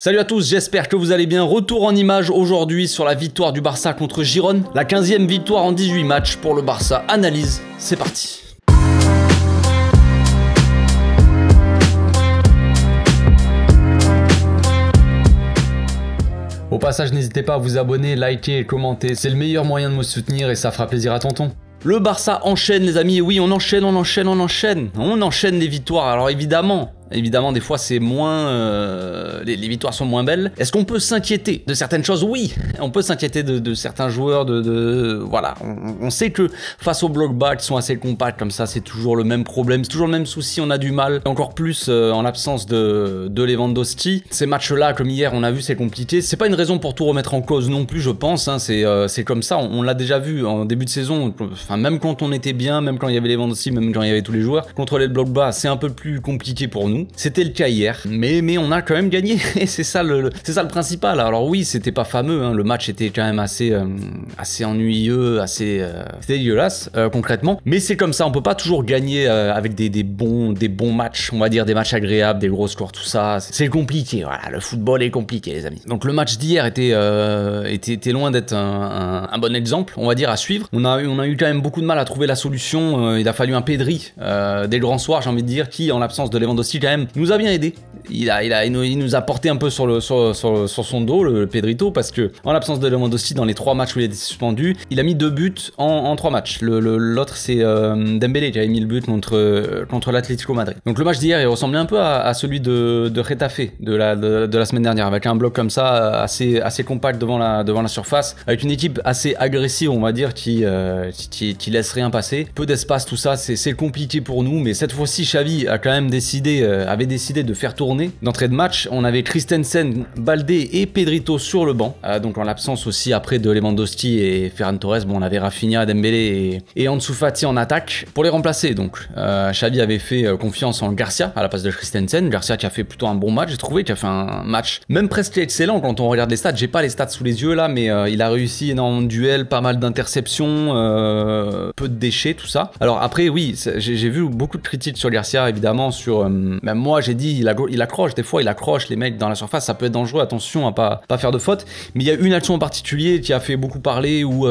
Salut à tous, j'espère que vous allez bien. Retour en image aujourd'hui sur la victoire du Barça contre Girone. La 15e victoire en 18 matchs pour le Barça. Analyse, c'est parti. Au passage, n'hésitez pas à vous abonner, liker et commenter. C'est le meilleur moyen de me soutenir et ça fera plaisir à tonton. Le Barça enchaîne les amis, et oui on enchaîne les victoires. Alors évidemment des fois c'est moins... les victoires sont moins belles. Est-ce qu'on peut s'inquiéter de certaines choses? Oui, on peut s'inquiéter de certains joueurs, voilà. On sait que face aux blocs bas qui sont assez compacts comme ça, c'est toujours le même problème, c'est toujours le même souci, on a du mal. Encore plus en l'absence de Lewandowski. Ces matchs-là, comme hier, on a vu, c'est compliqué. C'est pas une raison pour tout remettre en cause non plus, je pense. Hein. C'est comme ça, on l'a déjà vu en début de saison. Enfin, même quand on était bien, même quand il y avait Lewandowski, même quand il y avait tous les joueurs, contrôler le bloc bas, c'est un peu plus compliqué pour nous. C'était le cas hier, mais on a quand même gagné, et c'est ça le principal. Alors oui, c'était pas fameux, hein. Le match était quand même assez ennuyeux, assez dégueulasse concrètement, mais c'est comme ça, on peut pas toujours gagner avec des bons matchs, on va dire des matchs agréables, des gros scores, tout ça, c'est compliqué, voilà, le football est compliqué les amis. Donc le match d'hier était loin d'être un bon exemple, on va dire, à suivre. On a eu quand même beaucoup de mal à trouver la solution, il a fallu un Pedri dès le grand soir, j'ai envie de dire, qui en l'absence de Lewandowski quand même nous a bien aidé. Il nous a porté un peu sur son dos, le Pedrito, parce que en l'absence de Lewandowski dans les 3 matchs où il a été suspendu, il a mis 2 buts en 3 matchs. L'autre c'est Dembélé qui avait mis le but contre l'Atlético Madrid. Donc le match d'hier il ressemblait un peu à celui de Getafe de la semaine dernière, avec un bloc comme ça assez compact devant la surface, avec une équipe assez agressive, on va dire, qui laisse rien passer. Peu d'espace, tout ça, c'est compliqué pour nous, mais cette fois-ci Xavi a quand même avait décidé de faire tourner. D'entrée de match, on avait Christensen, Baldé et Pedrito sur le banc. Donc en l'absence aussi après de Lewandowski et Ferran Torres, bon, on avait Rafinha, Dembélé et Ansu Fati en attaque pour les remplacer. Donc Xavi avait fait confiance en Garcia à la place de Christensen. Garcia qui a fait plutôt un bon match, j'ai trouvé, qui a fait un match même presque excellent quand on regarde les stats. J'ai pas les stats sous les yeux là, mais il a réussi énormément de duels, pas mal d'interceptions, peu de déchets, tout ça. Alors après, oui, j'ai vu beaucoup de critiques sur Garcia, évidemment, sur... même moi j'ai dit il accroche, des fois il accroche les mecs dans la surface, ça peut être dangereux, attention à pas faire de faute, mais il y a une action en particulier qui a fait beaucoup parler où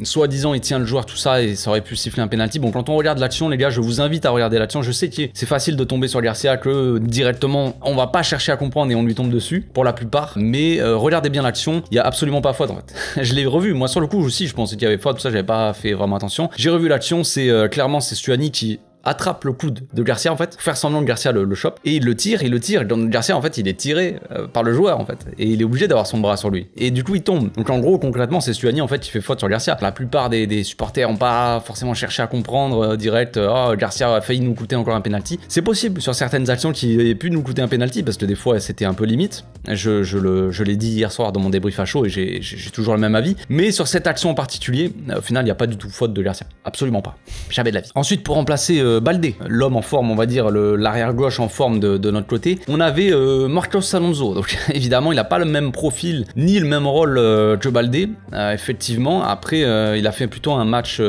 soi-disant il tient le joueur, tout ça, et ça aurait pu siffler un penalty. Bon, quand on regarde l'action les gars, je vous invite à regarder l'action. Je sais que c'est facile de tomber sur Garcia, que directement on va pas chercher à comprendre et on lui tombe dessus pour la plupart, mais regardez bien l'action, il y a absolument pas faute en fait. Je l'ai revu, moi sur le coup aussi je pensais qu'il y avait faute, tout ça, j'avais pas fait vraiment attention. J'ai revu l'action, c'est clairement c'est Stuani qui attrape le coude de Garcia en fait, faire semblant que Garcia le chope, et il le tire, donc Garcia en fait il est tiré par le joueur en fait, et il est obligé d'avoir son bras sur lui, et du coup il tombe. Donc en gros concrètement c'est Stuani en fait qui fait faute sur Garcia. La plupart des supporters ont pas forcément cherché à comprendre direct, oh Garcia a failli nous coûter encore un penalty. C'est possible sur certaines actions qui aient pu nous coûter un penalty, parce que des fois c'était un peu limite, je l'ai dit hier soir dans mon débrief à chaud, et j'ai toujours le même avis, mais sur cette action en particulier au final il n'y a pas du tout faute de Garcia, absolument pas, jamais de la vie. Ensuite pour remplacer Baldé, l'homme en forme, on va dire, l'arrière gauche en forme de notre côté, on avait Marcos Alonso. Donc évidemment il n'a pas le même profil ni le même rôle que Baldé, effectivement. Après il a fait plutôt un match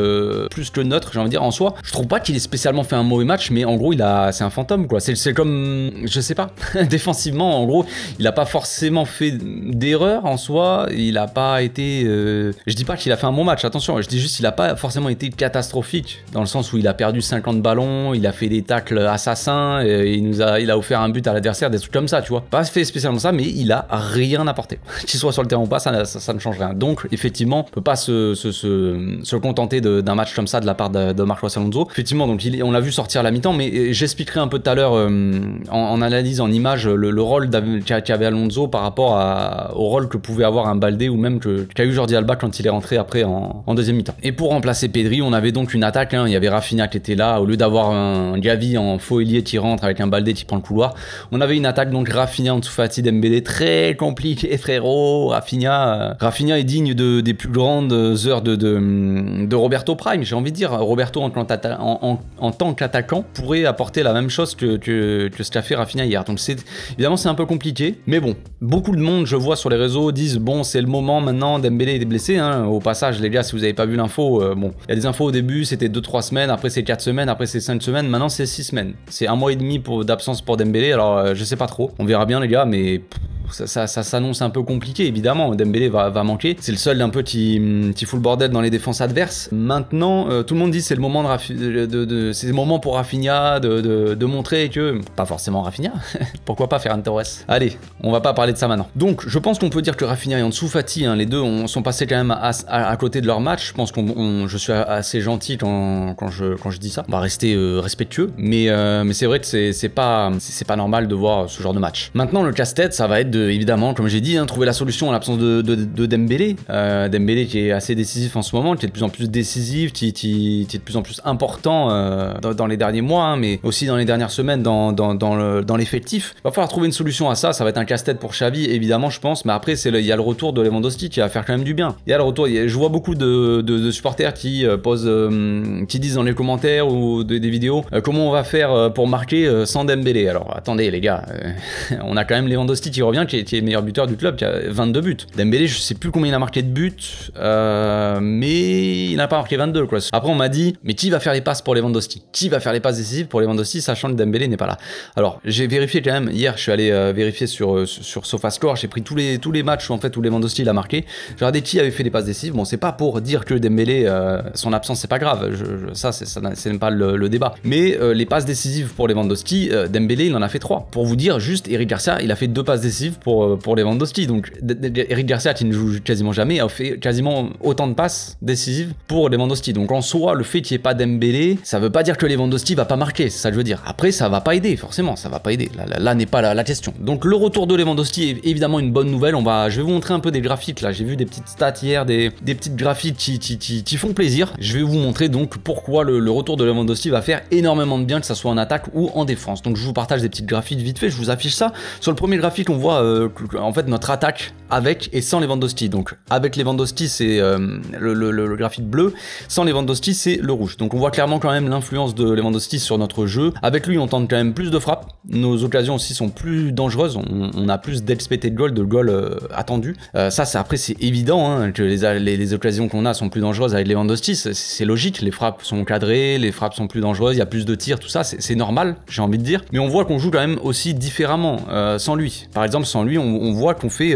plus que neutre, j'ai envie de dire. En soi je trouve pas qu'il ait spécialement fait un mauvais match, mais en gros c'est un fantôme quoi, c'est comme, je sais pas, défensivement en gros il a pas forcément fait d'erreur en soi, il a pas été je dis pas qu'il a fait un bon match, attention, je dis juste qu'il a pas forcément été catastrophique, dans le sens où il a perdu 50 ballons, il a fait des tacles assassins, et il a offert un but à l'adversaire, des trucs comme ça, tu vois. Pas fait spécialement ça, mais il a rien apporté. Qu'il soit sur le terrain ou pas, ça ne change rien. Donc effectivement, on peut pas se contenter d'un match comme ça de la part de Marcos Alonso. Effectivement, donc on l'a vu sortir à la mi-temps, mais j'expliquerai un peu tout à l'heure en analyse, en image, le rôle qu'avait Alonso par rapport au rôle que pouvait avoir un Baldé, ou même qu'a eu Jordi Alba quand il est rentré après en deuxième mi-temps. Et pour remplacer Pedri, on avait donc une attaque, hein, il y avait Rafinha qui était là, au lieu d'avoir un Gavi en faux ailier qui rentre avec un Baldé qui prend le couloir, on avait une attaque donc Rafinha, Ansu Fati, Dembélé, très compliqué frérot. Rafinha est digne des plus grandes heures de Roberto Prime, j'ai envie de dire. Roberto en tant qu'attaquant pourrait apporter la même chose que ce qu'a fait Rafinha hier. Donc évidemment c'est un peu compliqué, mais bon, beaucoup de monde je vois sur les réseaux disent bon c'est le moment maintenant, Dembélé est blessé, hein. Au passage les gars, si vous n'avez pas vu l'info, bon il y a des infos au début, c'était 2-3 semaines, après c'est 4 semaines, après c'est 5 semaines, maintenant c'est 6 semaines. C'est 1 mois et demi d'absence pour Dembélé, alors je sais pas trop, on verra bien les gars, mais ça s'annonce un peu compliqué, évidemment. Dembélé va manquer. C'est le seul un peu qui fout le bordel dans les défenses adverses. Maintenant, tout le monde dit c'est le moment c'est le moment pour Rafinha de montrer que... Pas forcément Rafinha, pourquoi pas Ferran Torres. Allez, on va pas parler de ça maintenant. Donc, je pense qu'on peut dire que Rafinha et Ansu Fati, hein, les deux sont passés quand même à côté de leur match. Je pense je suis assez gentil quand je dis ça. On va rester respectueux, mais c'est vrai que c'est pas normal de voir ce genre de match. Maintenant, le casse-tête, ça va être évidemment, comme j'ai dit, hein, trouver la solution à l'absence de Dembélé. Dembélé qui est assez décisif en ce moment, qui est de plus en plus décisif, qui est de plus en plus important dans les derniers mois, hein, mais aussi dans les dernières semaines dans l'effectif. Il va falloir trouver une solution à ça. Ça va être un casse-tête pour Xavi, évidemment, je pense, mais après, il y a le retour de Lewandowski qui va faire quand même du bien. Il y a le retour, je vois beaucoup de supporters qui disent dans les commentaires ou des vidéos comment on va faire pour marquer sans Dembélé. Alors attendez les gars, on a quand même Lewandowski qui revient, qui est le meilleur buteur du club, qui a 22 buts. Dembélé, je sais plus combien il a marqué de buts, mais il n'a pas marqué 22 quoi. Après on m'a dit, mais qui va faire les passes pour Lewandowski? Qui va faire les passes décisives pour Lewandowski, sachant que Dembélé n'est pas là? Alors j'ai vérifié quand même, hier je suis allé vérifier sur SofaScore, j'ai pris tous les matchs où en fait où Lewandowski il a marqué. J'ai regardé qui avait fait les passes décisives. Bon, c'est pas pour dire que Dembélé, son absence c'est pas grave, ça c'est même pas le débat. Mais les passes décisives pour Lewandowski, Dembélé il en a fait 3. Pour vous dire, juste Eric Garcia il a fait 2 passes décisives pour Lewandowski. Donc Eric Garcia qui ne joue quasiment jamais a fait quasiment autant de passes décisives pour Lewandowski. Donc en soi, le fait qu'il n'y ait pas Dembélé, ça veut pas dire que Lewandowski va pas marquer, c'est ça que je veux dire. Après ça va pas aider, forcément, ça va pas aider. Là n'est pas la question. Donc le retour de Lewandowski est évidemment une bonne nouvelle. Je vais vous montrer un peu des graphiques là. J'ai vu des petites stats hier, des petites graphiques qui font plaisir. Je vais vous montrer donc pourquoi le retour de Lewandowski va faire énormément de bien, que ça soit en attaque ou en défense. Donc je vous partage des petites graphiques vite fait, je vous affiche ça. Sur le premier graphique, on voit en fait notre attaque avec et sans Lewandowski. Donc avec Lewandowski, c'est le graphique bleu, sans Lewandowski, c'est le rouge. Donc on voit clairement quand même l'influence de Lewandowski sur notre jeu. Avec lui, on tente quand même plus de frappes. Nos occasions aussi sont plus dangereuses. On a plus d'expected goal, de goal attendu. Ça, après, c'est évident hein, que les occasions qu'on a sont plus dangereuses avec Lewandowski. C'est logique. Les frappes sont cadrées, les frappes sont plus dangereuses, il y a plus de tirs, tout ça. C'est normal, j'ai envie de dire. Mais on voit qu'on joue quand même aussi différemment sans lui. Par exemple, sans lui, on voit qu'on fait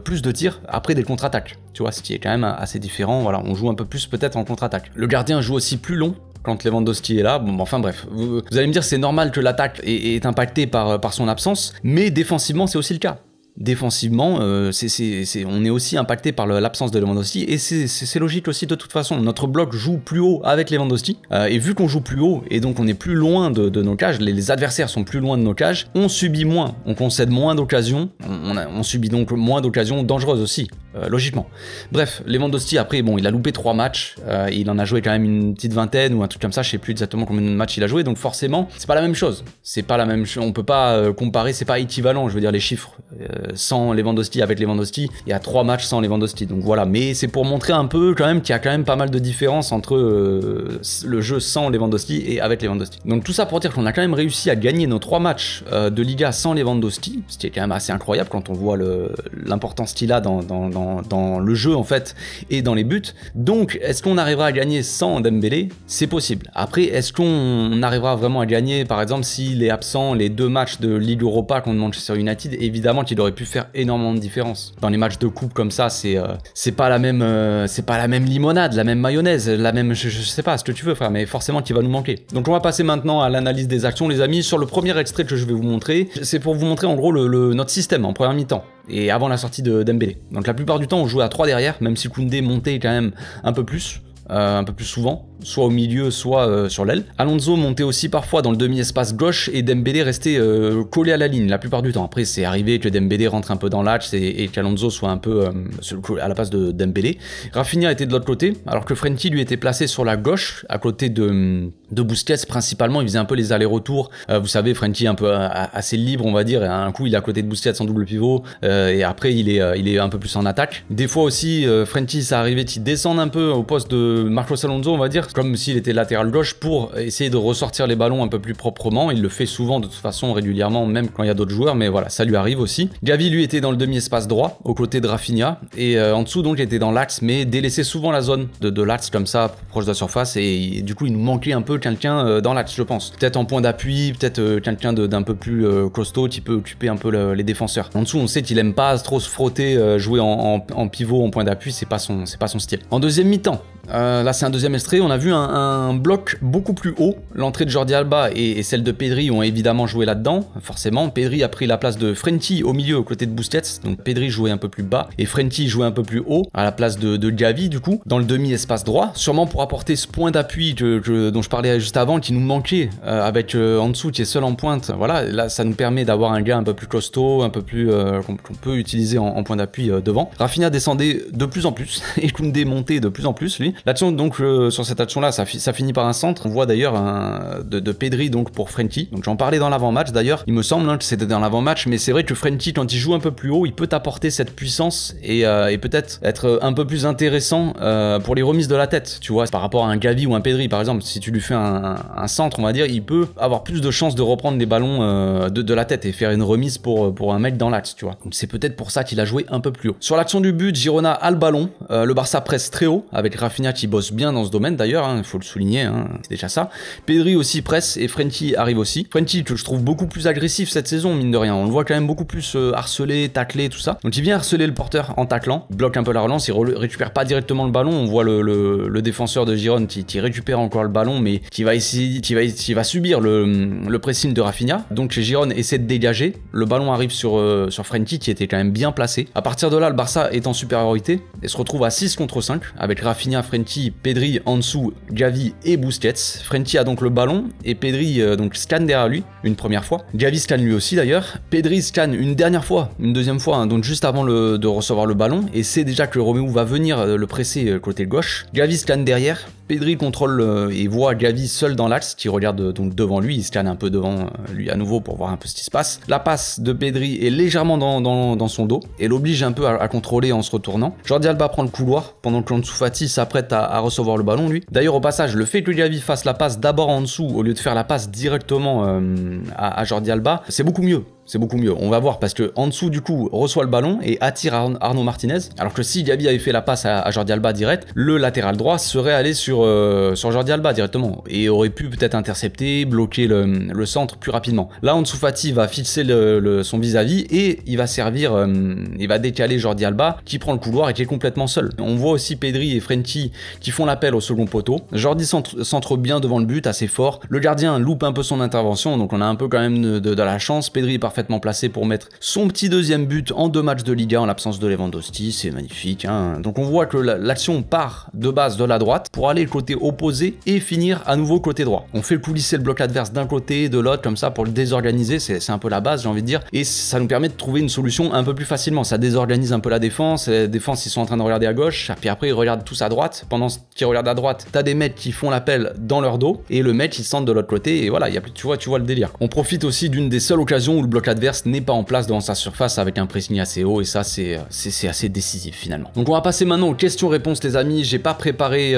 plus de tirs après des contre-attaques. Tu vois, ce qui est quand même assez différent. Voilà, on joue un peu plus peut-être en contre-attaque. Le gardien joue aussi plus long quand Lewandowski est là. Bon, enfin bref, vous allez me dire c'est normal que l'attaque est impactée par son absence, mais défensivement c'est aussi le cas. Défensivement, on est aussi impacté par l'absence de Lewandowski et c'est logique aussi de toute façon. Notre bloc joue plus haut avec Lewandowski et vu qu'on joue plus haut et donc on est plus loin de nos cages, les adversaires sont plus loin de nos cages, on subit moins, on concède moins d'occasions, on subit donc moins d'occasions dangereuses aussi, logiquement. Bref, Lewandowski après, bon, il a loupé 3 matchs, il en a joué quand même une petite vingtaine ou un truc comme ça, je sais plus exactement combien de matchs il a joué, donc forcément, c'est pas la même chose. C'est pas la même chose, on peut pas comparer, c'est pas équivalent, je veux dire les chiffres. Sans Lewandowski, avec Lewandowski, il y a 3 matchs sans Lewandowski, donc voilà, mais c'est pour montrer un peu quand même qu'il y a quand même pas mal de différences entre le jeu sans Lewandowski et avec Lewandowski. Donc tout ça pour dire qu'on a quand même réussi à gagner nos 3 matchs de Liga sans Lewandowski, ce qui est quand même assez incroyable quand on voit l'importance qu'il a dans le jeu en fait et dans les buts. Donc est-ce qu'on arrivera à gagner sans Dembélé? C'est possible. Après, est-ce qu'on arrivera vraiment à gagner par exemple s'il est absent les 2 matchs de Ligue Europa contre Manchester United? Évidemment qu'il aurait pu faire énormément de différence. Dans les matchs de coupe comme ça, c'est pas la même limonade, la même mayonnaise, la même je sais pas ce que tu veux frère, mais forcément qu'il va nous manquer. Donc on va passer maintenant à l'analyse des actions les amis. Sur le premier extrait que je vais vous montrer, c'est pour vous montrer en gros notre système en première mi-temps et avant la sortie de Dembélé. Donc la plupart du temps on jouait à 3 derrière, même si Koundé montait quand même un peu plus souvent, soit au milieu, soit sur l'aile. Alonso montait aussi parfois dans le demi-espace gauche et Dembélé restait collé à la ligne la plupart du temps. Après, c'est arrivé que Dembélé rentre un peu dans l'axe et qu'Alonso soit un peu à la place de Dembélé. Rafinha était de l'autre côté, alors que Frenkie lui était placé sur la gauche, à côté de Busquets principalement. Il faisait un peu les allers-retours. Vous savez, Frenkie un peu assez libre, on va dire. Et un coup, il est à côté de Busquets en double pivot et après, il est un peu plus en attaque. Des fois aussi, Frenkie, ça arrivait qu'il descende un peu au poste de Marcos Alonso, on va dire, comme s'il était latéral gauche pour essayer de ressortir les ballons un peu plus proprement. Il le fait souvent de toute façon, régulièrement, même quand il y a d'autres joueurs, mais voilà, ça lui arrive aussi. Gavi, lui, était dans le demi-espace droit, aux côtés de Rafinha, et en dessous, donc, il était dans l'axe, mais délaissait souvent la zone de l'axe, comme ça, proche de la surface, et du coup, il nous manquait un peu quelqu'un dans l'axe, je pense. Peut-être en point d'appui, peut-être quelqu'un d'un peu plus costaud qui peut occuper un peu les défenseurs. En dessous, on sait qu'il aime pas trop se frotter, jouer en pivot, en point d'appui, c'est pas son style. En deuxième mi-temps, là c'est un deuxième extrait, on a vu un bloc beaucoup plus haut. L'entrée de Jordi Alba et celle de Pedri ont évidemment joué là-dedans, forcément. Pedri a pris la place de Frenkie au milieu, aux côtés de Busquets, donc Pedri jouait un peu plus bas et Frenkie jouait un peu plus haut, à la place de Gavi du coup, dans le demi-espace droit, sûrement pour apporter ce point d'appui dont je parlais juste avant, qui nous manquait, avec en dessous qui est seul en pointe. Voilà, là ça nous permet d'avoir un gars un peu plus costaud, un peu plus qu'on peut utiliser en point d'appui devant. Rafinha descendait de plus en plus et Koundé montait de plus en plus lui. L'action donc sur cette action là ça finit par un centre. On voit d'ailleurs de Pedri donc pour Frenkie. Donc j'en parlais dans l'avant-match d'ailleurs. Il me semble que c'était dans l'avant-match, mais c'est vrai que Frenkie quand il joue un peu plus haut, il peut apporter cette puissance et peut-être être un peu plus intéressant pour les remises de la tête. Tu vois, par rapport à un Gavi ou un Pedri par exemple, si tu lui fais un centre, on va dire, il peut avoir plus de chances de reprendre les ballons de la tête et faire une remise pour un mec dans l'axe, tu vois. Donc c'est peut-être pour ça qu'il a joué un peu plus haut. Sur l'action du but, Girona a le ballon. Le Barça presse très haut avec Rafinha qui bosse bien dans ce domaine d'ailleurs, il faut le souligner, c'est déjà ça. Pedri aussi presse et Frenkie arrive aussi. Frenkie que je trouve beaucoup plus agressif cette saison, mine de rien. On le voit quand même beaucoup plus harceler, tacler, tout ça. Donc il vient harceler le porteur en taclant, il bloque un peu la relance, il récupère pas directement le ballon. On voit le défenseur de Girona qui récupère encore le ballon, mais qui va subir le pressing de Rafinha. Donc Girona essaie de dégager. Le ballon arrive sur Frenkie qui était quand même bien placé. À partir de là, le Barça est en supériorité et se retrouve à 6 contre 5 avec Rafinha, Frenkie, Pedri en dessous, Gavi et Busquets. Frenkie a donc le ballon et Pedri donc scanne derrière lui une première fois. Gavi scanne lui aussi d'ailleurs. Pedri scanne une dernière fois, une deuxième fois, donc juste avant de recevoir le ballon, et c'est déjà que Romeu va venir le presser côté gauche. Gavi scanne derrière. Pedri contrôle et voit Gavi seul dans l'axe, qui regarde donc devant lui, il scanne un peu devant lui à nouveau pour voir un peu ce qui se passe. La passe de Pedri est légèrement dans son dos et l'oblige un peu à contrôler en se retournant. Jordi Alba prend le couloir pendant que Ansu Fati s'apprête à recevoir le ballon lui. D'ailleurs au passage, le fait que Gavi fasse la passe d'abord en dessous au lieu de faire la passe directement à Jordi Alba, c'est beaucoup mieux. C'est beaucoup mieux, on va voir, parce que en dessous du coup reçoit le ballon et attire Arnaud Martinez, alors que si Gavi avait fait la passe à Jordi Alba direct, le latéral droit serait allé sur Jordi Alba directement et aurait pu peut-être intercepter, bloquer le centre plus rapidement. Là Ansu Fati va fixer son vis-à-vis et il va servir, il va décaler Jordi Alba qui prend le couloir et qui est complètement seul. On voit aussi Pedri et Frenkie qui font l'appel au second poteau. Jordi centre bien devant le but, assez fort. Le gardien loupe un peu son intervention, donc on a un peu quand même de la chance. Pedri est parfaitement placé pour mettre son petit deuxième but en 2 matchs de Liga en l'absence de Lewandowski, c'est magnifique. Donc on voit que l'action part de base de la droite pour aller côté opposé et finir à nouveau côté droit. On fait coulisser le bloc adverse d'un côté et de l'autre comme ça pour le désorganiser, c'est un peu la base j'ai envie de dire, et ça nous permet de trouver une solution un peu plus facilement. Ça désorganise un peu la défense, les défenses ils sont en train de regarder à gauche, puis après ils regardent tous à droite. Pendant qu'ils regardent à droite, t'as des mecs qui font l'appel dans leur dos et le mec il centre de l'autre côté et voilà, tu vois le délire. On profite aussi d'une des seules occasions où le bloc adverse n'est pas en place devant sa surface avec un pressing assez haut et ça c'est assez décisif finalement. Donc on va passer maintenant aux questions-réponses les amis. J'ai pas préparé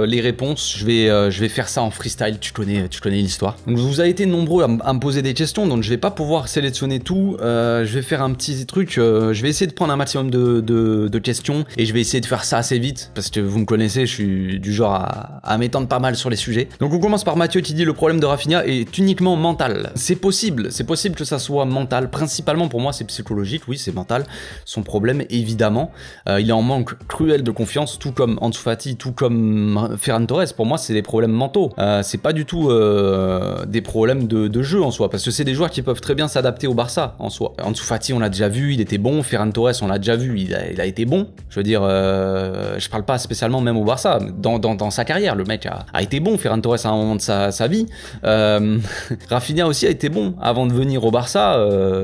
les réponses, je vais faire ça en freestyle, tu connais l'histoire. Donc vous avez été nombreux à me poser des questions, donc je vais pas pouvoir sélectionner tout. Je vais faire un petit truc, je vais essayer de prendre un maximum de questions et je vais essayer de faire ça assez vite parce que vous me connaissez, je suis du genre à m'étendre pas mal sur les sujets. Donc on commence par Mathieu qui dit: le problème de Rafinha est uniquement mental. C'est possible que ça soit mental. Principalement pour moi c'est psychologique, oui c'est mental, son problème évidemment. Il est en manque cruel de confiance, tout comme Ansu Fati, tout comme Ferran Torres. Pour moi c'est des problèmes mentaux, c'est pas du tout des problèmes de jeu en soi, parce que c'est des joueurs qui peuvent très bien s'adapter au Barça en soi. Ansu Fati on l'a déjà vu, il était bon. Ferran Torres on l'a déjà vu, il a été bon. Je veux dire, je parle pas spécialement même au Barça, dans sa carrière le mec a été bon. Ferran Torres à un moment de sa vie. Rafinha aussi a été bon avant de venir au Barça,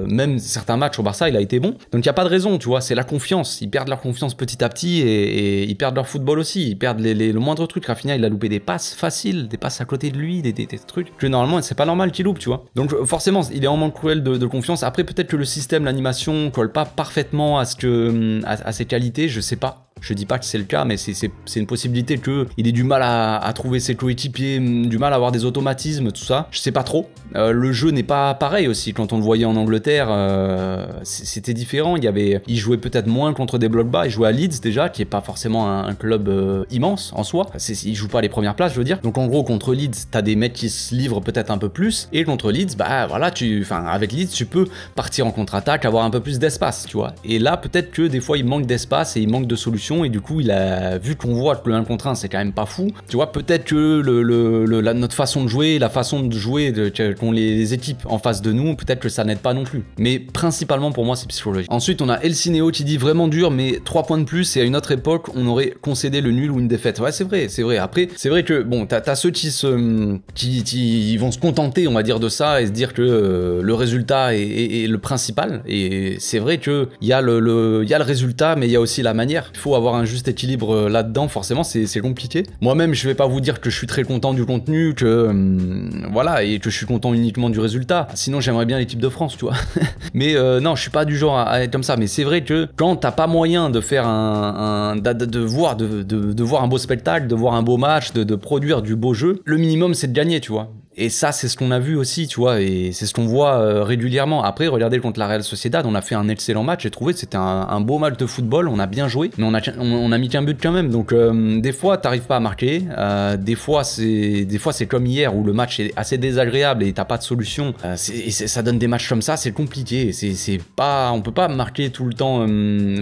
même certains matchs au Barça il a été bon, donc il n'y a pas de raison, tu vois, c'est la confiance. Ils perdent leur confiance petit à petit et ils perdent leur football aussi, ils perdent le moindre truc. Rafinha il a loupé des passes faciles, des passes à côté de lui, des trucs que normalement c'est pas normal qu'il loupe, tu vois. Donc forcément il est en manque cruel de confiance. Après peut-être que le système, l'animation colle pas parfaitement à ses qualités, je sais pas. Je dis pas que c'est le cas, mais c'est une possibilité qu'il ait du mal à trouver ses coéquipiers, du mal à avoir des automatismes, tout ça. Je sais pas trop. Le jeu n'est pas pareil aussi. Quand on le voyait en Angleterre, c'était différent. Il jouait peut-être moins contre des blocs bas. Il jouait à Leeds déjà, qui est pas forcément un club immense en soi. Il joue pas les premières places, je veux dire. Donc en gros, contre Leeds, t'as des mecs qui se livrent peut-être un peu plus. Et contre Leeds, bah voilà, avec Leeds, tu peux partir en contre-attaque, avoir un peu plus d'espace, tu vois. Et là, peut-être que des fois, il manque d'espace et il manque de solutions. Et du coup, il a vu qu'on voit que le 1 contre 1, c'est quand même pas fou. Tu vois, peut-être que notre façon de jouer, la façon de jouer qu'ont les équipes en face de nous, peut-être que ça n'aide pas non plus. Mais principalement, pour moi, c'est psychologique. Ensuite, on a Elcineo qui dit vraiment dur, mais 3 points de plus. Et à une autre époque, on aurait concédé le nul ou une défaite. Ouais, c'est vrai, c'est vrai. Après, c'est vrai que, bon, t'as ceux qui vont se contenter, on va dire, de ça et se dire que le résultat est le principal. Et c'est vrai que il y a le résultat, mais il y a aussi la manière. Il faut avoir un juste équilibre là-dedans. Forcément, c'est compliqué. Moi-même, je vais pas vous dire que je suis très content du contenu, que voilà, et que je suis content uniquement du résultat. Sinon, j'aimerais bien l'équipe de France, tu vois. Mais non, je suis pas du genre à être comme ça. Mais c'est vrai que quand t'as pas moyen de faire de voir un beau spectacle, de voir un beau match, de produire du beau jeu, le minimum c'est de gagner, tu vois. Et ça, c'est ce qu'on a vu aussi, tu vois, et c'est ce qu'on voit régulièrement. Après, regardez contre la Real Sociedad, on a fait un excellent match, j'ai trouvé, c'était un beau match de football, on a bien joué, mais on a mis qu'un but quand même. Donc, des fois, t'arrives pas à marquer, des fois, c'est comme hier, où le match est assez désagréable et t'as pas de solution. Ça donne des matchs comme ça, c'est compliqué. On peut pas marquer tout le temps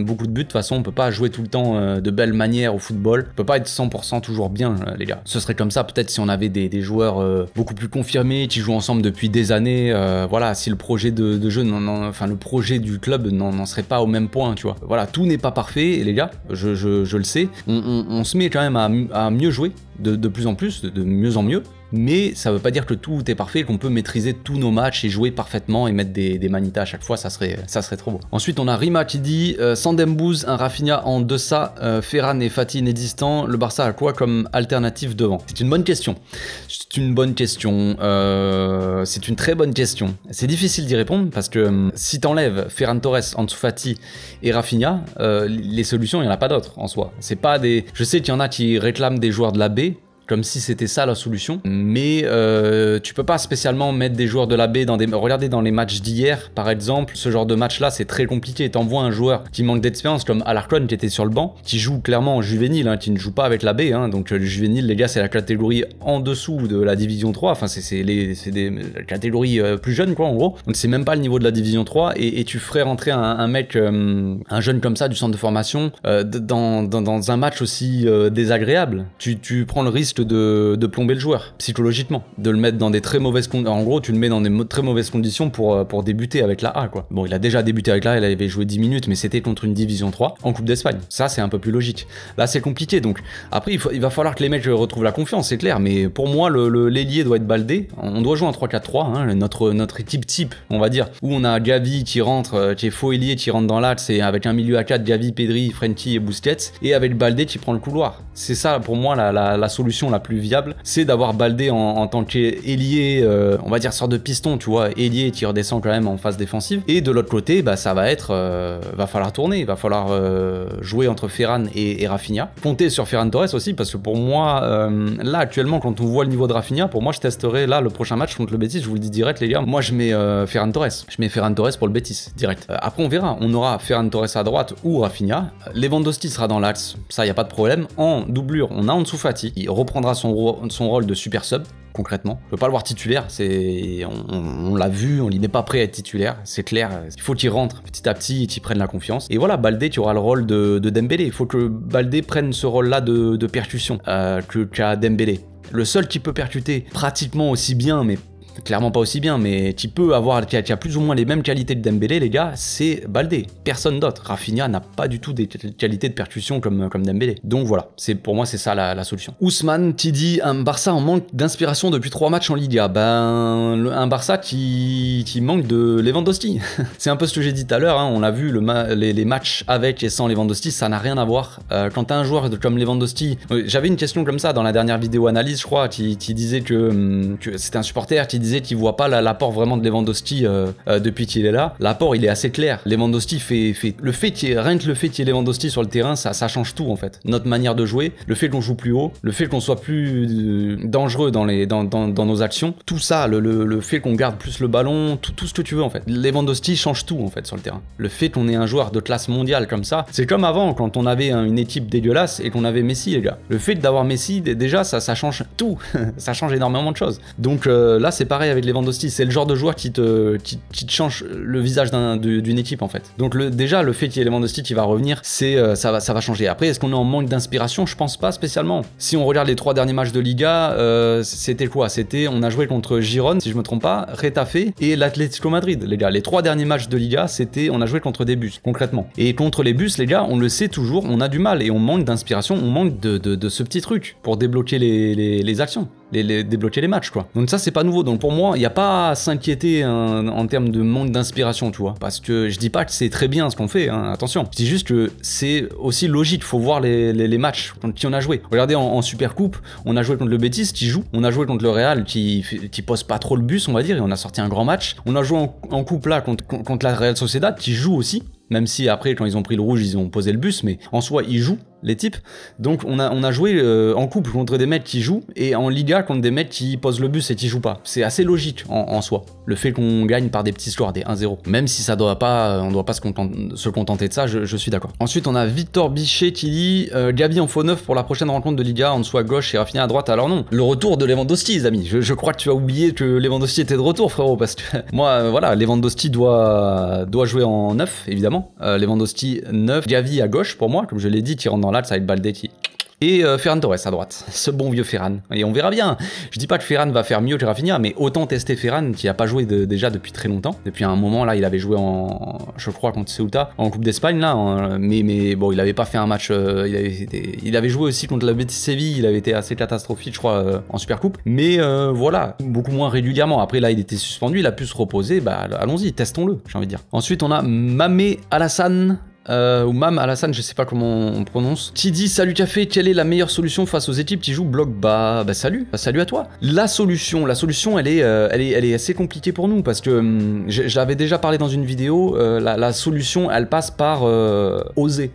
beaucoup de buts, de toute façon, on peut pas jouer tout le temps de belle manière au football. On peut pas être 100% toujours bien, les gars. Ce serait comme ça, peut-être, si on avait des joueurs beaucoup plus confirmés, qui jouent ensemble depuis des années, voilà, si le projet de jeu, le projet du club n'en serait pas au même point, tu vois. Voilà, tout n'est pas parfait, les gars, je le sais. On se met quand même à mieux jouer, de plus en plus, de mieux en mieux. Mais ça veut pas dire que tout est parfait, qu'on peut maîtriser tous nos matchs et jouer parfaitement et mettre des manitas à chaque fois, ça serait trop beau. Ensuite, on a Rima qui dit sans Dembouz, un Rafinha en deçà, Ferran et Fati inexistants, le Barça a quoi comme alternative devant? C'est une bonne question. C'est une bonne question. C'est une très bonne question. C'est difficile d'y répondre parce que si t'enlèves Ferran Torres, Ansu Fati et Rafinha, les solutions, il n'y en a pas d'autres en soi. C'est pas des. Je sais qu'il y en a qui réclament des joueurs de la B, comme si c'était ça la solution, mais tu peux pas spécialement mettre des joueurs de la B dans des... Regardez dans les matchs d'hier, par exemple, ce genre de match-là, c'est très compliqué. T'envoies un joueur qui manque d'expérience, comme Alarcon qui était sur le banc, qui joue clairement en juvénile, qui ne joue pas avec la B, donc le juvénile, les gars, c'est la catégorie en dessous de la division 3, enfin c'est des catégories plus jeunes, quoi, en gros, donc c'est même pas le niveau de la division 3, et tu ferais rentrer un mec, un jeune comme ça, du centre de formation, dans un match aussi désagréable. Tu prends le risque de plomber le joueur psychologiquement, de le mettre dans des très mauvaises conditions. En gros, tu le mets dans des très mauvaises conditions pour débuter avec la A, quoi. Bon, il a déjà débuté avec la A, il avait joué 10 minutes, mais c'était contre une division 3 en Coupe d'Espagne. Ça, c'est un peu plus logique. Là, c'est compliqué. Donc, après, il va falloir que les mecs retrouvent la confiance, c'est clair. Mais pour moi, l'ailier doit être Baldé. On doit jouer en 3-4-3, notre équipe type, on va dire, où on a Gavi qui rentre, qui est faux ailier, qui rentre dans l'axe, et avec un milieu à 4, Gavi, Pedri, Frenkie et Busquets, et avec Baldé qui prend le couloir. C'est ça, pour moi, la solution la plus viable, c'est d'avoir Baldé en tant qu'ailier, on va dire sorte de piston, tu vois, ailier qui redescend quand même en phase défensive. Et de l'autre côté, bah ça va être, va falloir tourner, va falloir jouer entre Ferran et Rafinha. Compter sur Ferran Torres aussi, parce que pour moi, là actuellement, quand on voit le niveau de Rafinha, pour moi je testerai là le prochain match contre le Betis, je vous le dis direct les gars, moi je mets Ferran Torres, je mets Ferran Torres pour le Betis, direct. Après on verra, on aura Ferran Torres à droite ou Rafinha, Lewandowski sera dans l'axe, ça y a pas de problème. En doublure, on a Ansu Fati, il reprendra son rôle de super sub, concrètement. Je peux pas le voir titulaire, on l'a vu, il n'est pas prêt à être titulaire, c'est clair. Il faut qu'il rentre petit à petit et qu'il prenne la confiance. Et voilà, Baldé, tu auras le rôle de Dembélé. Il faut que Baldé prenne ce rôle-là de percussion qu'a Dembélé. Le seul qui peut percuter pratiquement aussi bien, mais clairement pas aussi bien, mais qui a plus ou moins les mêmes qualités de Dembélé, les gars, c'est Baldé. Personne d'autre. Rafinha n'a pas du tout des qualités de percussion comme Dembélé. Donc voilà, pour moi, c'est ça la solution. Ousmane qui dit un Barça en manque d'inspiration depuis 3 matchs en Liga. Ben, un Barça qui manque de Lewandowski. C'est un peu ce que j'ai dit tout à l'heure, on l'a vu, les matchs avec et sans Lewandowski, ça n'a rien à voir. Quand t'as un joueur comme Lewandowski, j'avais une question comme ça dans la dernière vidéo analyse, je crois, qui disait que c'était un supporter qui disait disait qu'il voit pas l'apport vraiment de Lewandowski depuis qu'il est là. L'apport, il est assez clair. Lewandowski fait le fait rien que le fait qu'il y ait Lewandowski sur le terrain, ça change tout en fait. Notre manière de jouer, le fait qu'on joue plus haut, le fait qu'on soit plus dangereux dans nos actions, tout ça, le fait qu'on garde plus le ballon, tout ce que tu veux en fait. Lewandowski change tout en fait sur le terrain. Le fait qu'on ait un joueur de classe mondiale comme ça, c'est comme avant quand on avait une équipe dégueulasse et qu'on avait Messi, les gars. Le fait d'avoir Messi, déjà ça change tout. Ça change énormément de choses. Donc là c'est pareil avec Lewandowski, c'est le genre de joueur qui te change le visage d'une équipe en fait. Donc déjà le fait qu'il y ait Lewandowski qui va revenir, ça va changer. Après, est-ce qu'on est en manque d'inspiration? Je pense pas spécialement. Si on regarde les 3 derniers matchs de Liga, c'était quoi? On a joué contre Girone, si je me trompe pas, Retafe et l'Atlético Madrid, les gars. Les 3 derniers matchs de Liga, on a joué contre des bus, concrètement. Et contre les bus, les gars, on le sait toujours, on a du mal et on manque d'inspiration, on manque de ce petit truc pour débloquer les actions. Débloquer les matchs quoi. Donc ça c'est pas nouveau, donc pour moi il n'y a pas à s'inquiéter en termes de manque d'inspiration, tu vois, parce que je dis pas que c'est très bien ce qu'on fait, hein, attention, je dis juste que c'est aussi logique, faut voir les matchs contre qui on a joué. Regardez en Super Coupe, on a joué contre le Betis qui joue, on a joué contre le Real qui pose pas trop le bus on va dire, et on a sorti un grand match. On a joué en coupe là contre la Real Sociedad qui joue aussi, même si après quand ils ont pris le rouge ils ont posé le bus, mais en soi ils jouent les types. Donc on a joué en couple contre des mecs qui jouent et en Liga contre des mecs qui posent le bus et qui jouent pas. C'est assez logique en soi, le fait qu'on gagne par des petits scores, des 1-0, même si ça doit pas, on doit pas se contenter de ça, je suis d'accord. Ensuite on a Victor Bichet qui dit Gabi en faux neuf pour la prochaine rencontre de Liga, en dessous à gauche et Rafinha à droite. Alors non, le retour de Lewandowski les amis, je crois que tu as oublié que Lewandowski était de retour frérot, parce que moi voilà, Lewandowski doit jouer en neuf évidemment, Lewandowski 9, Gavi à gauche pour moi, comme je l'ai dit, qui rentre dans l'axe avec Balde qui... Et Ferran Torres à droite, ce bon vieux Ferran. Et on verra bien. Je dis pas que Ferran va faire mieux que Rafinha, mais autant tester Ferran qui a pas joué déjà depuis très longtemps. Depuis un moment là, il avait joué je crois contre Ceuta en Coupe d'Espagne là, mais bon, il avait pas fait un match. Il avait joué aussi contre la Betis Séville. Il avait été assez catastrophique, je crois, en Super Coupe. Mais voilà, beaucoup moins régulièrement. Après là, il était suspendu, il a pu se reposer. Bah allons-y, testons-le, j'ai envie de dire. Ensuite, on a Mamé Alassane. Ou Mam Alassane, je sais pas comment on prononce, qui dit salut café, quelle est la meilleure solution face aux équipes qui jouent bloc bas? Bah salut à toi. La solution elle est assez compliquée pour nous parce que j'avais déjà parlé dans une vidéo, la solution elle passe par oser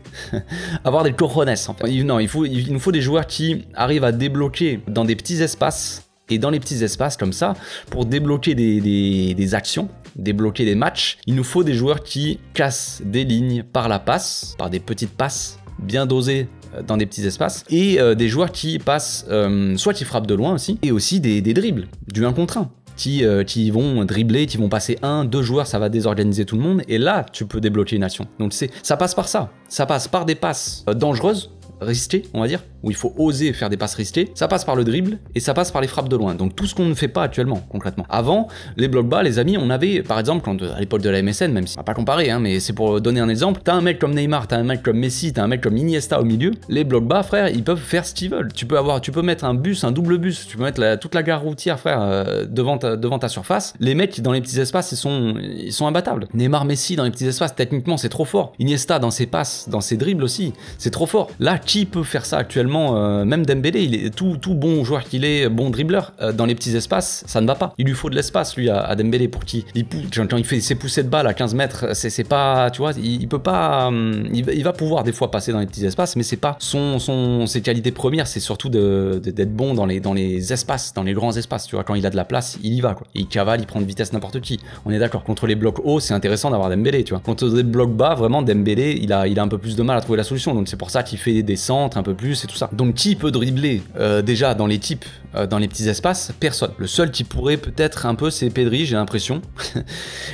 avoir des cojones en fait. Il nous faut des joueurs qui arrivent à débloquer dans des petits espaces. Et dans les petits espaces comme ça, pour débloquer des actions, débloquer des matchs, il nous faut des joueurs qui cassent des lignes par la passe, par des petites passes bien dosées dans des petits espaces, et des joueurs qui passent, soit qui frappent de loin aussi, et aussi des dribbles, du 1 contre 1. Qui vont dribbler, qui vont passer 1-2 joueurs, ça va désorganiser tout le monde, et là, tu peux débloquer une action. Donc ça passe par ça. Ça passe par des passes dangereuses, ristées, on va dire, où il faut oser faire des passes ristées, ça passe par le dribble et ça passe par les frappes de loin. Donc tout ce qu'on ne fait pas actuellement, concrètement. Avant, les blocs bas, les amis, on avait, par exemple, à l'époque de la MSN, même si on va pas comparer, hein, mais c'est pour donner un exemple, t'as un mec comme Neymar, t'as un mec comme Messi, t'as un mec comme Iniesta au milieu, les blocs bas, frère, ils peuvent faire ce qu'ils veulent. Tu peux mettre un bus, un double bus, tu peux mettre toute la gare routière, frère, devant ta surface. Les mecs, dans les petits espaces, ils sont imbattables. Neymar, Messi, dans les petits espaces, techniquement, c'est trop fort. Iniesta, dans ses passes, dans ses dribbles aussi, c'est trop fort. Là, qui peut faire ça actuellement? Même Dembélé, il est tout bon joueur qu'il est, bon dribbleur, dans les petits espaces, ça ne va pas. Il lui faut de l'espace, lui, à Dembélé, pour quand il fait ses poussées de balle à 15 mètres, c'est pas, tu vois, il peut pas, il va pouvoir des fois passer dans les petits espaces, mais c'est pas ses qualités premières, c'est surtout d'être bon dans les espaces, dans les grands espaces, tu vois, quand il a de la place, il y va, quoi. Il cavale, il prend de vitesse n'importe qui. On est d'accord. Contre les blocs hauts, c'est intéressant d'avoir Dembélé, tu vois. Contre les blocs bas, vraiment, Dembélé, il a un peu plus de mal à trouver la solution, donc c'est pour ça qu'il fait des centres un peu plus et tout ça. Donc qui peut dribbler déjà dans les types, dans les petits espaces? Personne. Le seul qui pourrait peut-être un peu, c'est Pedri, j'ai l'impression.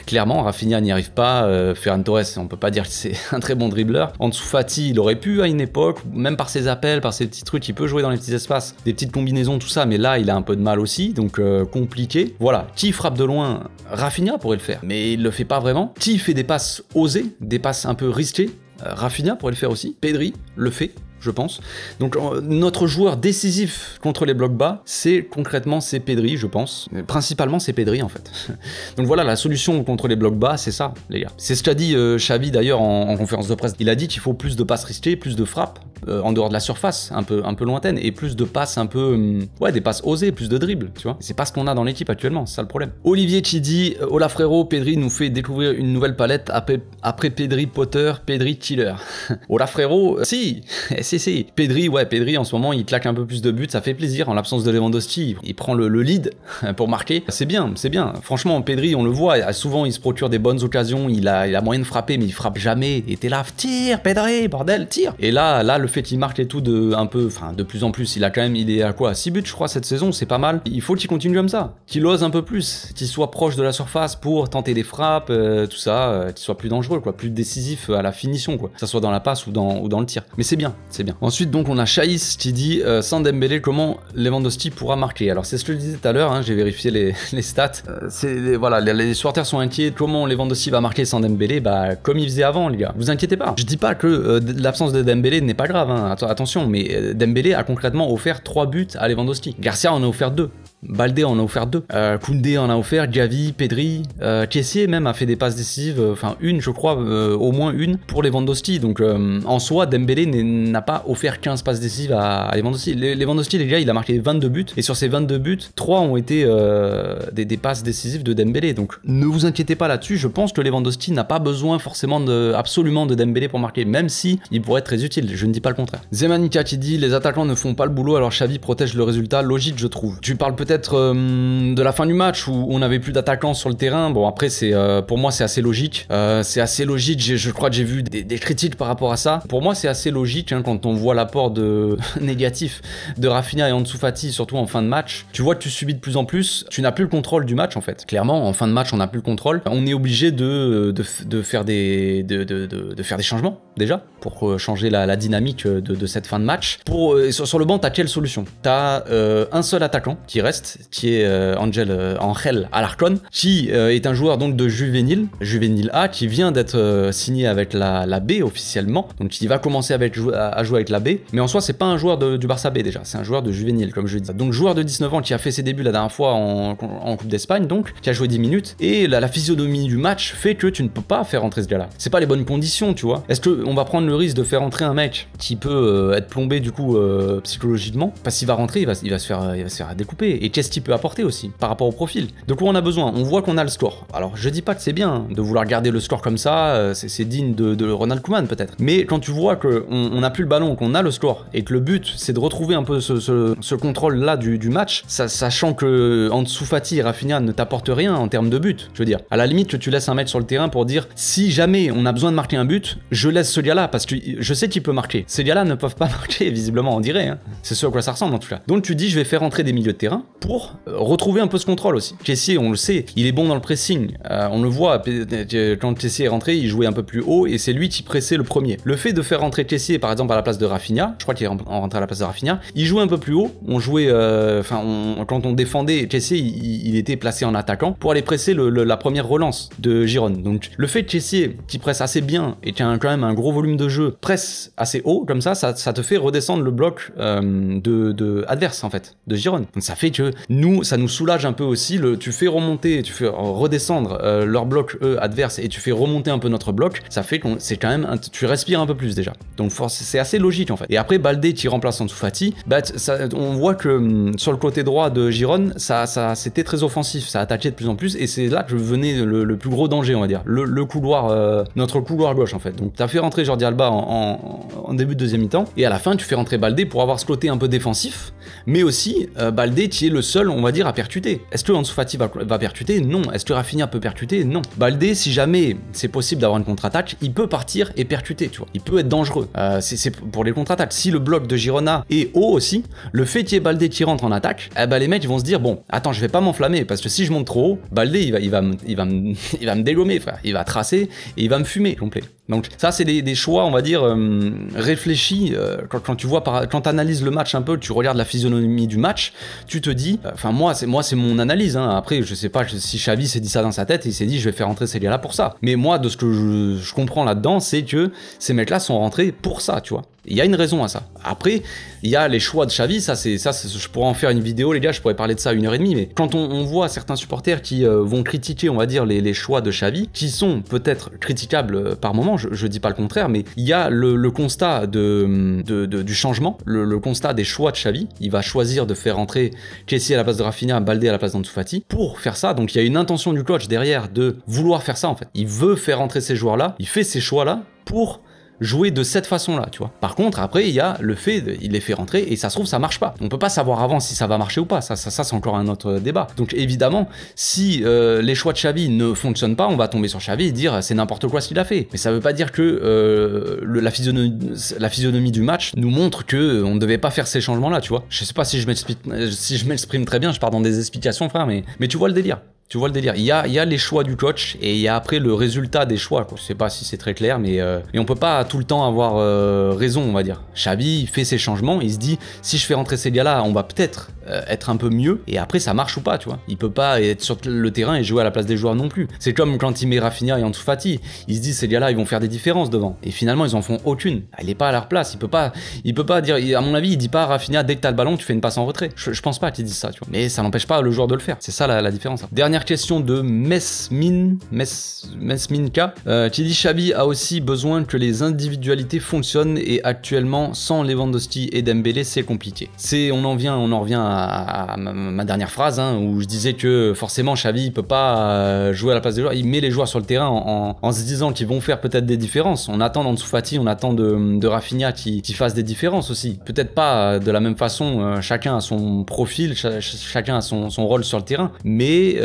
Clairement, Rafinha n'y arrive pas. Ferran Torres, on peut pas dire que c'est un très bon dribbleur. Ansu Fati, il aurait pu à une époque, même par ses appels, par ses petits trucs, il peut jouer dans les petits espaces, des petites combinaisons, tout ça, mais là, il a un peu de mal aussi, donc compliqué. Voilà. Qui frappe de loin? Rafinha pourrait le faire, mais il le fait pas vraiment. Qui fait des passes osées, des passes un peu risquées? Rafinha pourrait le faire aussi. Pedri le fait. je pense. Donc notre joueur décisif contre les blocs bas, concrètement c'est Pedri, je pense. Principalement c'est Pedri en fait. Donc voilà, la solution contre les blocs bas, c'est ça les gars. C'est ce qu'a dit Xavi d'ailleurs en conférence de presse. Il a dit qu'il faut plus de passes risquées, plus de frappes en dehors de la surface, un peu lointaine, et plus de passes un peu... ouais, des passes osées, plus de dribbles, tu vois. C'est pas ce qu'on a dans l'équipe actuellement, c'est ça le problème. Olivier qui dit « Hola frérot, Pedri nous fait découvrir une nouvelle palette après Pedri Potter, Pedri Chiller. » Hola frérot, si. Pedri, ouais, Pedri en ce moment il claque un peu plus de buts, ça fait plaisir. En l'absence de Lewandowski, il prend le lead pour marquer. C'est bien, c'est bien. Franchement, Pedri, on le voit, souvent il se procure des bonnes occasions, il a moyen de frapper, mais il frappe jamais. Et t'es là, tire, Pedri, bordel, tire. Et là, le fait qu'il marque et tout de plus en plus, il est à quoi, 6 buts je crois cette saison, c'est pas mal. Il faut qu'il continue comme ça, qu'il ose un peu plus, qu'il soit proche de la surface pour tenter des frappes, tout ça, qu'il soit plus dangereux, quoi, plus décisif à la finition, quoi, que ça soit dans la passe ou dans le tir. Mais c'est bien, c'est bien. Ensuite, donc, on a Chaïs qui dit sans Dembélé, comment Lewandowski pourra marquer? Alors, c'est ce que je disais tout à l'heure, hein, j'ai vérifié les stats. Voilà, les supporters sont inquiets. Comment Lewandowski va marquer sans Dembélé? Bah, comme il faisait avant, les gars. Vous inquiétez pas. Je dis pas que l'absence de Dembélé n'est pas grave, hein. Attention, mais Dembélé a concrètement offert 3 buts à Lewandowski. Garcia en a offert 2. Balde en a offert 2, Koundé en a offert, Gavi, Pedri, Kessié même a fait des passes décisives, enfin une je crois, au moins une pour Lewandowski, donc en soi Dembélé n'a pas offert 15 passes décisives à Lewandowski. Lewandowski les gars il a marqué 22 buts, et sur ces 22 buts, 3 ont été des passes décisives de Dembélé, donc ne vous inquiétez pas là-dessus, je pense que Lewandowski n'a pas besoin forcément absolument de Dembélé pour marquer, même si il pourrait être très utile, je ne dis pas le contraire. Zemanika qui dit les attaquants ne font pas le boulot alors Xavi protège le résultat, logique je trouve. Tu parles peut-être de la fin du match où on n'avait plus d'attaquants sur le terrain. Bon après c'est pour moi c'est assez logique. Je crois que j'ai vu des critiques par rapport à ça. Pour moi c'est assez logique hein, quand on voit l'apport négatif de Rafinha et Ansu Fati, surtout en fin de match. Tu vois que tu subis de plus en plus. Tu n'as plus le contrôle du match en fait. Clairement en fin de match on n'a plus le contrôle. On est obligé de faire des changements déjà pour changer la dynamique de cette fin de match. Sur le banc t'as quelle solution? T'as un seul attaquant qui reste, qui est Angel Alarcón, qui est un joueur donc de juvénile A, qui vient d'être signé avec la B officiellement, donc il va commencer à jouer avec la B, mais en soi c'est pas un joueur du Barça B déjà, c'est un joueur de juvénile comme je dis. Donc joueur de 19 ans qui a fait ses débuts la dernière fois en Coupe d'Espagne, donc qui a joué 10 minutes, et la physionomie du match fait que tu ne peux pas faire rentrer ce gars-là. C'est pas les bonnes conditions, tu vois. Est-ce qu'on va prendre le risque de faire rentrer un mec qui peut être plombé du coup psychologiquement, parce qu'il va rentrer, il va se faire découper, et qu'est-ce qu'il peut apporter aussi par rapport au profil. De quoi on a besoin? On voit qu'on a le score. Alors je dis pas que c'est bien de vouloir garder le score comme ça, c'est digne de Ronald Koeman peut-être. Mais quand tu vois qu'on n'a plus le ballon, qu'on a le score, et que le but c'est de retrouver un peu ce contrôle là du match, sachant que Ansu Fati et Rafinha ne t'apportent rien en termes de but, je veux dire. À la limite que tu laisses un mec sur le terrain pour dire si jamais on a besoin de marquer un but, je laisse ce gars-là parce que je sais qu'il peut marquer. Ces gars-là ne peuvent pas marquer visiblement, on dirait. Hein. C'est ce à quoi ça ressemble en tout cas. Donc tu dis je vais faire rentrer des milieux de terrain pour retrouver un peu ce contrôle aussi. Kessié, on le sait, il est bon dans le pressing. On le voit, quand Kessié est rentré, il jouait un peu plus haut et c'est lui qui pressait le premier. Le fait de faire rentrer Kessié, par exemple, à la place de Rafinha, je crois qu'il est rentré à la place de Rafinha, il jouait un peu plus haut. On jouait, quand on défendait, Kessié, il était placé en attaquant pour aller presser la première relance de Girone. Donc le fait que Kessié, qui presse assez bien et qui a quand même un gros volume de jeu, presse assez haut, comme ça te fait redescendre le bloc adverse en fait, de Girone. Donc ça fait que ça nous soulage un peu aussi, tu fais redescendre leur bloc adverse et tu fais remonter un peu notre bloc, ça fait que c'est quand même, tu respires un peu plus déjà. Donc c'est assez logique en fait. Et après Balde qui remplace Ansu Fati, on voit que sur le côté droit de Girone, ça c'était très offensif, ça attaquait de plus en plus et c'est là que venait le plus gros danger on va dire, le couloir, notre couloir gauche en fait. Donc t'as fait rentrer Jordi Alba en début de deuxième mi-temps et à la fin tu fais rentrer Balde pour avoir ce côté un peu défensif, mais aussi Balde qui est le seul on va dire à percuter. Est-ce que Ansu Fati va percuter? Non. Est-ce que Rafinha peut percuter? Non. Balde, si jamais c'est possible d'avoir une contre-attaque, il peut partir et percuter, tu vois. Il peut être dangereux. C'est pour les contre-attaques. Si le bloc de Girona est haut aussi, le fait qu'il y ait Balde qui rentre en attaque, les mecs ils vont se dire bon, attends, je vais pas m'enflammer parce que si je monte trop haut, Balde il va me dégommer, frère. Il va tracer et il va me fumer complet. Donc ça c'est des choix on va dire réfléchis quand tu vois quand tu analyses le match un peu, tu regardes la physionomie du match, tu te dis, enfin moi c'est mon analyse hein. Après je sais pas si Xavi s'est dit ça dans sa tête et il s'est dit je vais faire rentrer ces gars là pour ça, mais moi de ce que je comprends là-dedans c'est que ces mecs là sont rentrés pour ça, tu vois. Il y a une raison à ça. Après, il y a les choix de Xavi, je pourrais en faire une vidéo, les gars, je pourrais parler de ça 1h30, mais quand on voit certains supporters qui vont critiquer, on va dire, les choix de Xavi, qui sont peut-être critiquables par moment, je dis pas le contraire, mais il y a le constat du changement, le constat des choix de Xavi. Il va choisir de faire entrer Kessie à la place de Rafinha, Baldé à la place d'Ansu Fati pour faire ça. Donc il y a une intention du coach derrière de vouloir faire ça en fait. Il veut faire entrer ces joueurs-là, il fait ces choix-là pour jouer de cette façon-là, tu vois. Par contre, après, il y a le fait, il les fait rentrer et ça se trouve, ça marche pas. On peut pas savoir avant si ça va marcher ou pas. Ça c'est encore un autre débat. Donc évidemment, si les choix de Xavi ne fonctionnent pas, on va tomber sur Xavi et dire c'est n'importe quoi ce qu'il a fait. Mais ça veut pas dire que la physionomie du match nous montre que on ne devait pas faire ces changements-là, tu vois. Je sais pas si je m'exprime très bien, je pars dans des explications, frère, mais tu vois le délire. Tu vois le délire. Il y a les choix du coach et il y a après le résultat des choix, quoi. Je sais pas si c'est très clair, mais on peut pas tout le temps avoir raison, on va dire. Xavi fait ses changements, il se dit si je fais rentrer ces gars-là, on va peut-être être un peu mieux. Et après ça marche ou pas, tu vois. Il peut pas être sur le terrain et jouer à la place des joueurs non plus. C'est comme quand il met Rafinha et Ansu Fati. Il se dit ces gars-là ils vont faire des différences devant. Et finalement ils en font aucune. Elle est pas à leur place. Il peut pas dire. À mon avis il dit pas à Rafinha dès que t'as le ballon tu fais une passe en retrait. Je pense pas qu'il dise ça, tu vois. Mais ça n'empêche pas le joueur de le faire. C'est ça la différence. Dernière question de Mesminka qui dit Xavi a aussi besoin que les individualités fonctionnent et actuellement sans Lewandowski et Dembélé c'est compliqué. On en revient à ma dernière phrase hein, où je disais que forcément Xavi il peut pas jouer à la place des joueurs, il met les joueurs sur le terrain en se disant qu'ils vont faire peut-être des différences. On attend d'Ansu Fati, on attend de Rafinha qui fassent des différences aussi. Peut-être pas de la même façon, chacun a son profil, chacun a son rôle sur le terrain, mais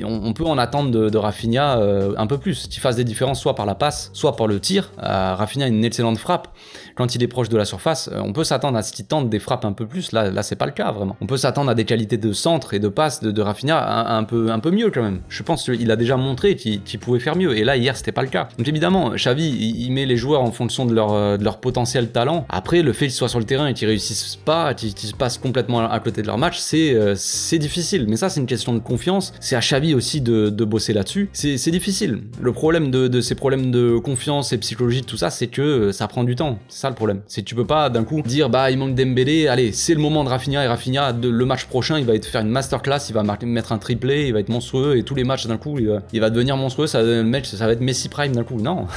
on peut en attendre de Rafinha un peu plus, qu'il fasse des différences soit par la passe, soit par le tir. Rafinha a une excellente frappe. Quand il est proche de la surface, on peut s'attendre à ce qu'il tente des frappes un peu plus. Là c'est pas le cas vraiment. On peut s'attendre à des qualités de centre et de passe de Rafinha un peu mieux quand même. Je pense qu'il a déjà montré qu'il pouvait faire mieux. Et là hier c'était pas le cas. Donc évidemment, Xavi il met les joueurs en fonction de leur potentiel talent. Après le fait qu'ils soient sur le terrain et qu'ils réussissent pas, qu'ils passent complètement à côté de leur match, c'est difficile. Mais ça c'est une question de confiance. C'est à Xavi aussi de bosser là-dessus. C'est difficile. Le problème de ces problèmes de confiance et psychologique, tout ça, c'est que ça prend du temps. C'est ça le problème. C'est que tu peux pas d'un coup dire bah il manque Dembélé, allez c'est le moment de Rafinha et Rafinha le match prochain il va faire une masterclass, il va mettre un triplé, il va être monstrueux et tous les matchs d'un coup il va devenir monstrueux, ça va être Messi Prime d'un coup. Non.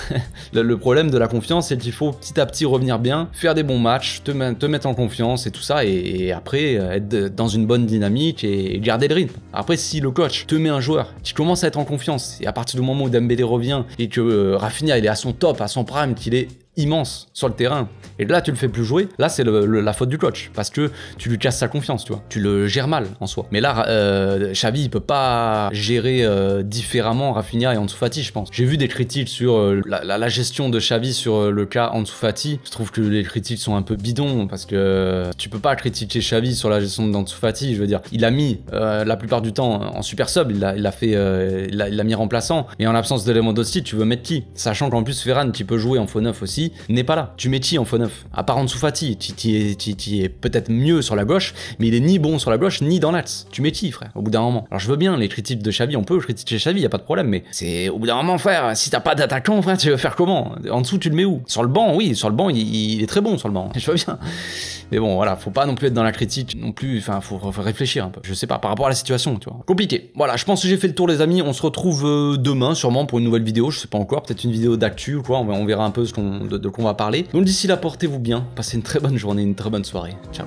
Le problème de la confiance c'est qu'il faut petit à petit revenir bien, faire des bons matchs, te mettre en confiance et tout ça et après être dans une bonne dynamique et garder le rythme. Après si le coach te met un joueur qui commence à être en confiance et à partir du moment où Dembélé revient et que Rafinha il est à son top, à son prime, qu'il est immense sur le terrain et là tu le fais plus jouer, là c'est la faute du coach parce que tu lui casses sa confiance, tu vois, tu le gères mal en soi. Mais là Xavi il peut pas gérer différemment Rafinha et Ansu Fati, je pense. J'ai vu des critiques sur la gestion de Xavi sur le cas Ansu Fati. Je trouve que les critiques sont un peu bidons parce que tu peux pas critiquer Xavi sur la gestion d'Ansu Fati. Je veux dire, il a mis la plupart du temps en super sub, il l'a mis remplaçant, et en l'absence de Lewandowski tu veux mettre qui, sachant qu'en plus Ferran qui peut jouer en faux neuf aussi n'est pas là. Tu mets qui en faux neuf à part Ansu Fati qui est peut-être mieux sur la gauche, mais il est ni bon sur la gauche ni dans l'axe. Tu mets qui, frère, au bout d'un moment? Alors je veux bien les critiques de Xavi, on peut critiquer Xavi, y a pas de problème, mais c'est au bout d'un moment, frère, si t'as pas d'attaquant, frère, tu veux faire comment? En dessous tu le mets où? Sur le banc, oui, sur le banc il est très bon sur le banc, je veux bien. Mais bon, voilà, faut pas non plus être dans la critique non plus, enfin faut réfléchir un peu. Je sais pas, par rapport à la situation, tu vois. Compliqué. Voilà, je pense que j'ai fait le tour, les amis. On se retrouve demain sûrement pour une nouvelle vidéo, je sais pas encore, peut-être une vidéo d'actu ou quoi, on verra un peu de quoi on va parler. Donc d'ici là, portez-vous bien, passez une très bonne journée, une très bonne soirée. Ciao.